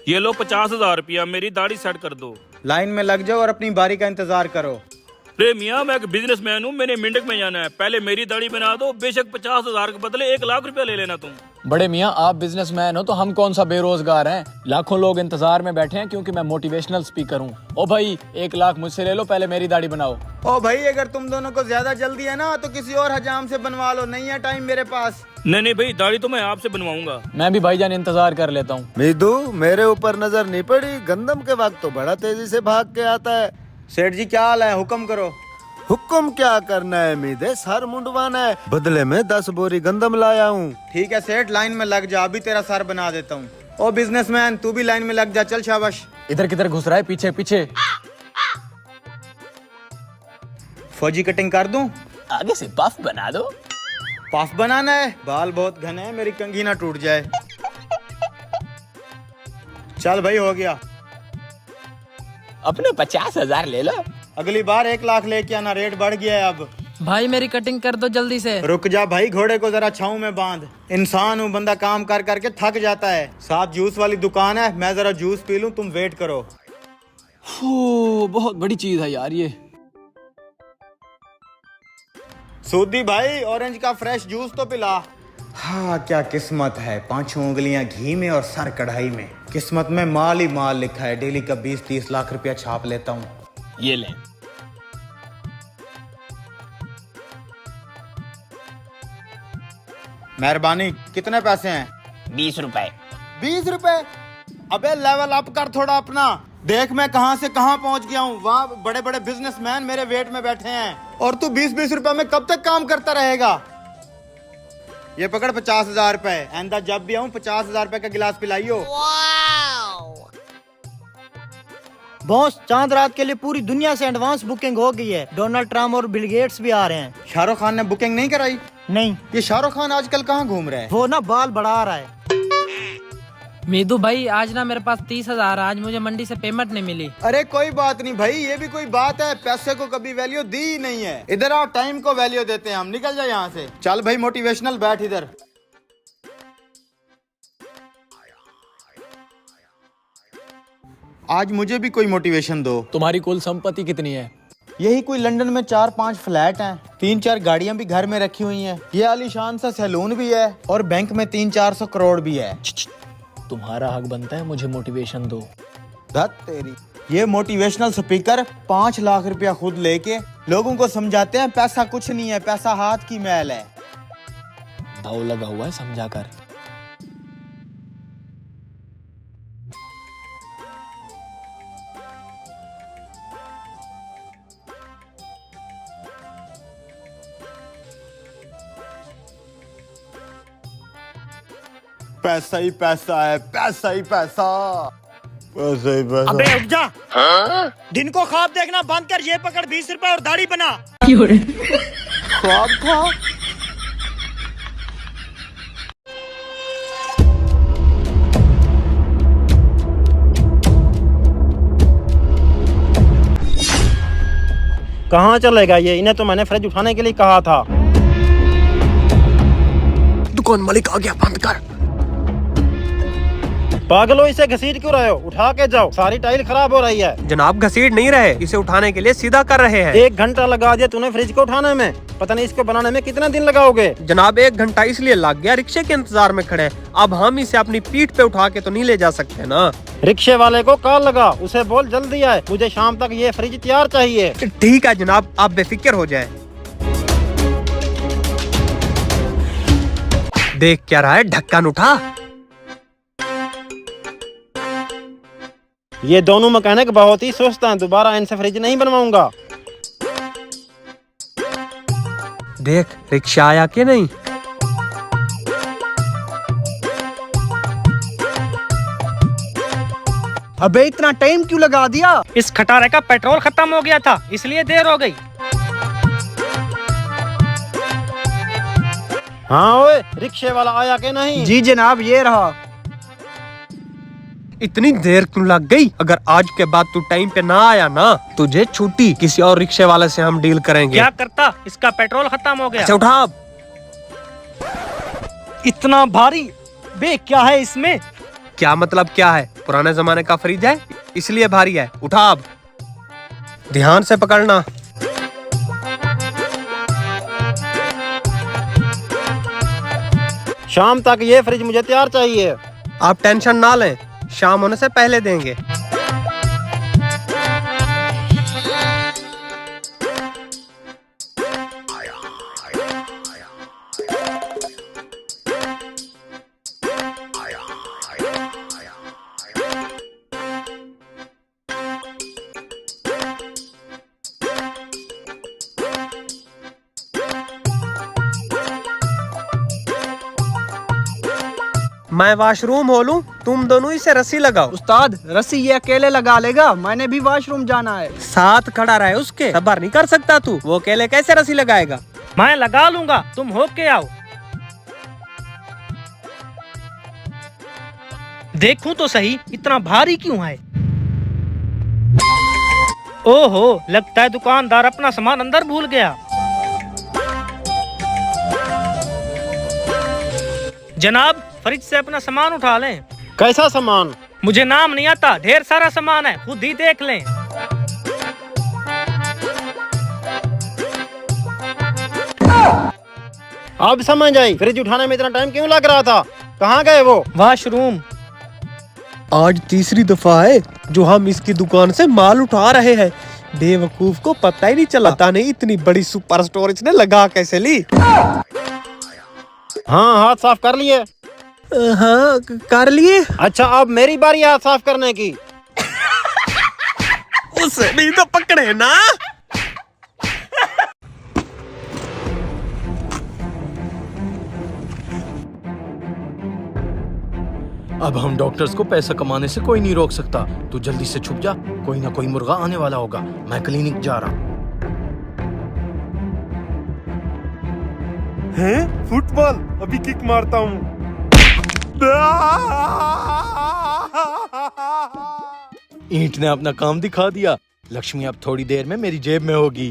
ये लो 50,000 रुपया, मेरी दाढ़ी सेट कर दो। लाइन में लग जाओ और अपनी बारी का इंतजार करो। रे मियाँ, मैं एक बिजनेसमैन हूँ, मैंने मिंटक में जाना है। पहले मेरी दाढ़ी बना दो, बेशक 50,000 के बदले 1 लाख रुपया ले लेना तुम। बड़े मियाँ, आप बिजनेसमैन हो तो हम कौन सा बेरोजगार हैं। लाखों लोग इंतजार में बैठे हैं क्योंकि मैं मोटिवेशनल स्पीकर हूँ। ओ भाई, 1 लाख मुझसे ले लो, पहले मेरी दाढ़ी बनाओ। ओ भाई, अगर तुम दोनों को ज्यादा जल्दी है ना तो किसी और हजाम से बनवा लो, नहीं है टाइम मेरे पास। नहीं भाई, दाढ़ी तो मैं आपसे बनवाऊंगा। मैं भी भाईजान इंतजार कर लेता हूँ। मीदू, मेरे ऊपर नजर नहीं पड़ी? गंदम के वक्त तो बड़ा तेजी से भाग के आता है। सेठ जी क्या हाल है, हुक्म करो। हुक्म क्या करना है मीदे, सर मुंडवाना है। बदले में 10 बोरी गंदम लाया हूँ। ठीक है सेठ, लाइन में लग जा, अभी तेरा सर बना देता हूँ। ओ बिजनेसमैन, तू भी लाइन में लग जा, चल शाबाश। इधर किधर घुस रहा है? पीछे पीछे। फौजी कटिंग कर दूं? आगे से पफ बना दो। पफ बनाना है? बाल बहुत घने हैं, मेरी कंघी ना टूट जाए। चल भाई, हो गया। अपने 50,000 ले लो। अगली बार 1 लाख लेके आना, रेट बढ़ गया है अब। भाई मेरी कटिंग कर दो जल्दी से। रुक जा भाई, घोड़े को जरा छाऊं में बांध। इंसान हूँ, बंदा काम कर करके थक जाता है। साथ जूस वाली दुकान है, मैं जरा जूस पी लूं, तुम वेट करो। बहुत बड़ी चीज है यार ये। सूदी भाई, ऑरेंज का फ्रेश जूस तो पिला। हाँ, क्या किस्मत है, 5 उंगलियां घी में और सर कढ़ाई में। किस्मत में माल ही माल लिखा है। डेली का 20-30 लाख रुपया छाप लेता हूँ। ये ले। मेहरबानी। कितने पैसे हैं? 20 रुपए। 20 रुपए? अबे लेवल अप कर थोड़ा अपना। देख मैं कहां से कहां पहुंच गया हूँ। वहाँ बड़े बड़े बिजनेसमैन मेरे वेट में बैठे हैं और तू 20-20 रुपए में कब तक काम करता रहेगा। ये पकड़ 50,000 रुपए। आइंदा जब भी आऊं 50,000 रुपए का गिलास पिलाइयो। बॉस, चांद रात के लिए पूरी दुनिया से एडवांस बुकिंग हो गई है। डोनाल्ड ट्रम्प और बिल गेट्स भी आ रहे हैं। शाहरुख खान ने बुकिंग नहीं कराई? नहीं, ये शाहरुख खान आजकल कहाँ घूम रहा है? वो ना बाल बढ़ा रहा है। मीदू भाई, आज ना मेरे पास 30,000, आज मुझे मंडी से पेमेंट नहीं मिली। अरे कोई बात नहीं भाई, ये भी कोई बात है? पैसे को कभी वैल्यू दी ही नहीं है। इधर आओ, टाइम को वैल्यू देते हैं हम। निकल जाए यहाँ से। चल भाई मोटिवेशनल, बैठ इधर। आज मुझे भी कोई मोटिवेशन दो। तुम्हारी कुल संपत्ति कितनी है? यही कोई लंदन में 4-5 फ्लैट हैं, 3-4 गाड़ियां भी घर में रखी हुई हैं। ये आलीशान सा सैलून भी है और बैंक में 300-400 करोड़ भी है। तुम्हारा हक बनता है मुझे मोटिवेशन दो। धत तेरी। ये मोटिवेशनल स्पीकर 5 लाख रुपया खुद लेके लोगों को समझाते हैं पैसा कुछ नहीं है, पैसा हाथ की मैल है। दाव लगा हुआ है, समझा कर। पैसा ही पैसा है, पैसा ही पैसा, पैसा ही पैसा। अबे उठ जा। दिन को ख्वाब देखना बंद कर। ये पकड़ 20 रुपए और दाढ़ी बना। ख्वाब था? कहाँ चलेगा ये? इन्हें तो मैंने फ्रिज उठाने के लिए कहा था। दुकान मालिक आ गया, बंद कर। पागलो, इसे घसीट क्यों रहे हो? उठा के जाओ, सारी टाइल खराब हो रही है। जनाब, घसीट नहीं रहे, इसे उठाने के लिए सीधा कर रहे हैं। 1 घंटा लगा दिया तूने फ्रिज को उठाने में, पता नहीं इसको बनाने में कितना दिन लगाओगे। जनाब, 1 घंटा इसलिए लग गया, रिक्शे के इंतजार में खड़े। अब हम इसे अपनी पीठ पे उठा के तो नहीं ले जा सकते ना। रिक्शे वाले को कॉल लगा, उसे बोल जल्दी आए, मुझे शाम तक ये फ्रिज तैयार चाहिए। ठीक है जनाब, आप बेफिक्र हो जाए। देख क्या रहा है, ढक्कन उठा। ये दोनों मैकेनिक बहुत ही सुस्त हैं, दोबारा इनसे फ्रिज नहीं बनवाऊंगा। देख रिक्शा आया कि नहीं। अबे इतना टाइम क्यों लगा दिया? इस खटारे का पेट्रोल खत्म हो गया था, इसलिए देर हो गई। हाँ ओए, रिक्शे वाला आया कि नहीं? जी जनाब, ये रहा। इतनी देर क्यों लग गई? अगर आज के बाद तू टाइम पे ना आया ना, तुझे छुट्टी, किसी और रिक्शे वाले से हम डील करेंगे। क्या करता, इसका पेट्रोल खत्म हो गया। अच्छा उठा। इतना भारी? बे क्या है इसमें? क्या मतलब क्या है? पुराने जमाने का फ्रिज है इसलिए भारी है। उठा अब, ध्यान से पकड़ना। शाम तक ये फ्रिज मुझे तैयार चाहिए। आप टेंशन ना लें, शाम होने से पहले देंगे। मैं वॉशरूम हो लूं, तुम दोनों इसे रस्सी लगाओ। उस्ताद रस्सी ये अकेले लगा लेगा, मैंने भी वॉशरूम जाना है। साथ खड़ा रहे उसके, सबर नहीं कर सकता तू? वो अकेले कैसे रस्सी लगाएगा? मैं लगा लूंगा, तुम होके आओ। देखूं तो सही इतना भारी क्यों है। ओहो, लगता है दुकानदार अपना सामान अंदर भूल गया। जनाब, फ्रिज से अपना सामान उठा लें। कैसा सामान? मुझे नाम नहीं आता, ढेर सारा सामान है, खुद ही देख लें। अब समझ आई फ्रिज उठाने में इतना टाइम क्यों लग रहा था। कहाँ गए वो? वॉशरूम। आज तीसरी दफा है जो हम इसकी दुकान से माल उठा रहे हैं। बेवकूफ को पता ही नहीं चला। पता नहीं इतनी बड़ी सुपर स्टोर इसने लगा कैसे ली। हाँ, हाथ साफ कर लिए? हाँ कर लिए। अच्छा, अब मेरी बारी हाथ साफ करने की। उसे भी तो पकड़े ना। अब हम डॉक्टर्स को पैसा कमाने से कोई नहीं रोक सकता। तू जल्दी से छुप जा, कोई ना कोई मुर्गा आने वाला होगा। मैं क्लिनिक जा रहा हूँ। हैं? फुटबॉल, अभी किक मारता हूँ। ईंट ने अपना काम दिखा दिया। लक्ष्मी अब थोड़ी देर में मेरी जेब में होगी।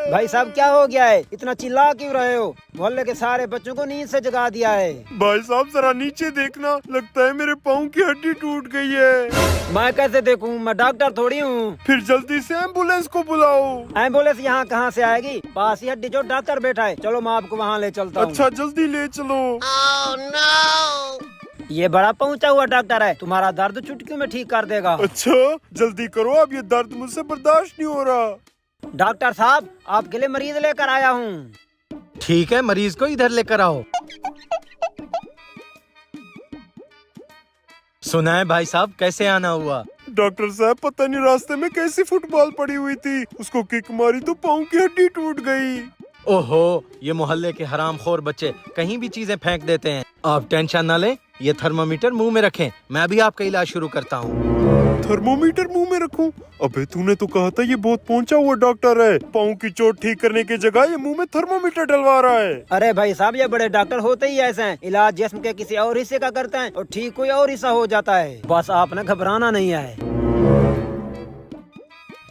भाई साहब, क्या हो गया है? इतना चिल्ला क्यों रहे हो? मोहल्ले के सारे बच्चों को नींद से जगा दिया है। भाई साहब जरा नीचे देखना, लगता है मेरे पाँव की हड्डी टूट गई है। मैं कैसे देखूं? मैं डॉक्टर थोड़ी हूँ। फिर जल्दी से एम्बुलेंस को बुलाओ। एम्बुलेंस यहाँ कहाँ से आएगी? पास ही हड्डी जो डॉक्टर बैठा है। चलो मैं आपको वहाँ ले चलता हूँ। अच्छा, जल्दी ले चलो। ये बड़ा पहुँचा हुआ डॉक्टर है, तुम्हारा दर्द चुटकियों में ठीक कर देगा। अच्छा जल्दी करो, अब ये दर्द मुझसे बर्दाश्त नहीं हो रहा। डॉक्टर साहब, आपके लिए मरीज लेकर आया हूँ। ठीक है, मरीज को इधर लेकर आओ। सुना है भाई साहब, कैसे आना हुआ? डॉक्टर साहब, पता नहीं रास्ते में कैसी फुटबॉल पड़ी हुई थी, उसको किक मारी तो पाँव की हड्डी टूट गई। ओहो, ये मोहल्ले के हरामखोर बच्चे कहीं भी चीजें फेंक देते हैं। आप टेंशन न लें, ये थर्मामीटर मुंह में रखें, मैं अभी आपका इलाज शुरू करता हूँ। थर्मोमीटर मुंह में रखूं? अबे तूने तो कहा था ये बहुत पहुंचा हुआ डॉक्टर है। पाँव की चोट ठीक करने की जगह ये मुंह में थर्मोमीटर डलवा रहा है। अरे भाई साहब, ये बड़े डॉक्टर होते ही ऐसे हैं। इलाज जिस्म के किसी और हिस्से का करते हैं और ठीक कोई और हिस्सा हो जाता है। बस आपने घबराना नहीं है।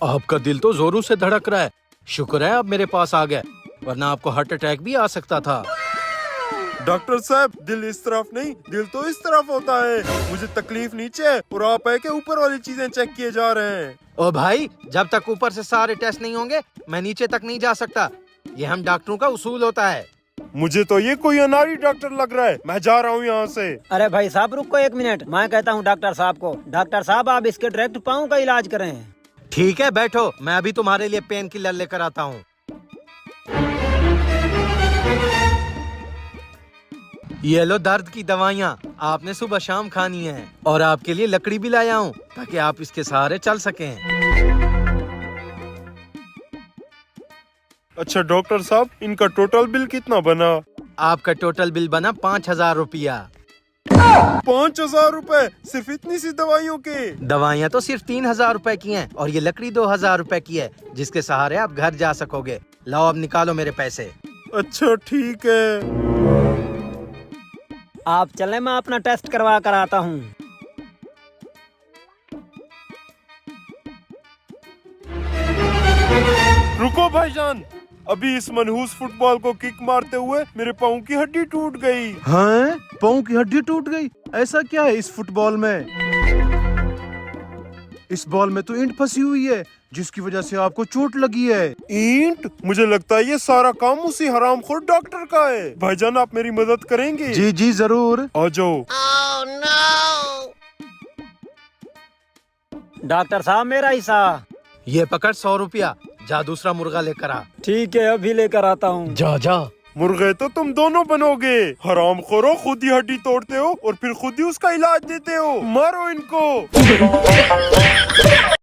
आपका दिल तो जोरों से धड़क रहा है। शुक्र है आप मेरे पास आ गए, वरना आपको हार्ट अटैक भी आ सकता था। डॉक्टर साहब, दिल इस तरफ नहीं, दिल तो इस तरफ होता है। मुझे तकलीफ नीचे है और आप है कि ऊपर वाली चीजें चेक किए जा रहे हैं। ओ भाई, जब तक ऊपर से सारे टेस्ट नहीं होंगे मैं नीचे तक नहीं जा सकता। ये हम डॉक्टरों का उसूल होता है। मुझे तो ये कोई अनाड़ी डॉक्टर लग रहा है, मैं जा रहा हूँ यहाँ से। अरे भाई साहब, रुको एक मिनट। मैं कहता हूँ डॉक्टर साहब को, डॉक्टर साहब आप इसके डायरेक्ट पाँव का इलाज करें। ठीक है, बैठो, मैं अभी तुम्हारे लिए पेन किलर लेकर आता हूँ। ये लो दर्द की दवाइयाँ, आपने सुबह शाम खानी है। और आपके लिए लकड़ी भी लाया हूँ ताकि आप इसके सहारे चल सकें। अच्छा डॉक्टर साहब, इनका टोटल बिल कितना बना? आपका टोटल बिल बना 5,000 रुपया। 5,000 रुपए सिर्फ इतनी सी दवाइयों के? दवाइयाँ तो सिर्फ 3,000 रुपए की हैं और ये लकड़ी 2,000 रुपए की है, जिसके सहारे आप घर जा सकोगे। लाओ अब निकालो मेरे पैसे। अच्छा ठीक है। आप चले, मैं अपना टेस्ट करवा कर आता हूँ। रुको भाईजान, अभी इस मनहूस फुटबॉल को किक मारते हुए मेरे पाँव की हड्डी टूट गई। हैं? पाँव की हड्डी टूट गई? ऐसा क्या है इस फुटबॉल में? इस बॉल में तो ईंट फंसी हुई है जिसकी वजह से आपको चोट लगी है। ईंट? मुझे लगता है ये सारा काम उसी हरामखोर डॉक्टर का है। भाईजान आप मेरी मदद करेंगे? जी जी जरूर। आ जाओ। डॉक्टर साहब मेरा हिस्सा। ये पकड़ 100 रुपया, जा दूसरा मुर्गा लेकर आ। ठीक है अभी लेकर आता हूँ। जा जा। मुर्गे तो तुम दोनों बनोगे। हरामखोरो, खुद ही हड्डी तोड़ते हो और फिर खुद ही उसका इलाज देते हो। मारो इनको।